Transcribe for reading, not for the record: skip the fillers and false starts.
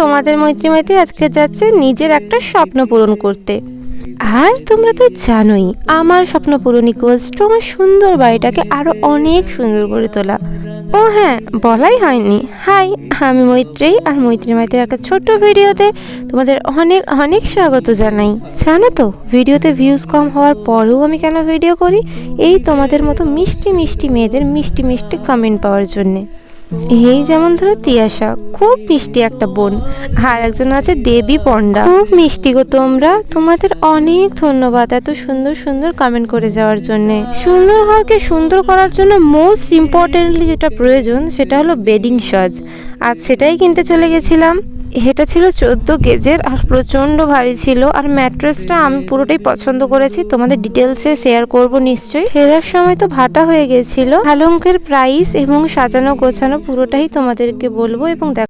তোমাদের মৈত্রী আজকে যাচ্ছে নিজের একটা স্বপ্ন পূরণ করতে। আর তোমরা তো জানোই আমার স্বপ্ন পূরণ ইকুয়ালস টু আমার সুন্দর বাড়িটাকে আরো অনেক সুন্দর করে তোলা। ও হ্যাঁ, বলাই হয়নি, হাই, আমি মৈত্রী, আর মৈত্রী মাইতির একটা ছোট্ট ভিডিওতে তোমাদের অনেক অনেক স্বাগত জানাই। জানো তো ভিডিওতে ভিউজ কম হওয়ার পরেও আমি কেন ভিডিও করি? এই তোমাদের মতো মিষ্টি মিষ্টি মেয়েদের মিষ্টি মিষ্টি কমেন্ট পাওয়ার জন্যে। এই যেমন ধরো তিয়াশা, খুব মিষ্টি একটা বোন, আর একজন আছে দেবী পণ্ডা, খুব মিষ্টি গো তোমরা। তোমাদের অনেক ধন্যবাদ এত সুন্দর সুন্দর কমেন্ট করে যাওয়ার জন্য। সুন্দর ঘরকে সুন্দর করার জন্য মোস্ট ইম্পর্টেন্টলি যেটা প্রয়োজন সেটা হলো বেডিং সজ। আজ সেটাই কিনতে চলে গেছিলাম। এটা ছিল 14 গেজের আর প্রচণ্ড ভারী ছিল, আর ম্যাট্রেসটা আমি পুরোটাই পছন্দ করেছি, তোমাদের ডিটেলসে শেয়ার করব নিশ্চয়ই। ফেরার সময় তো ভাটা হয়ে গেছিল। পালঙ্কের প্রাইস এবং সাজানো গোছানো পুরোটাই তোমাদেরকে বলবো এবং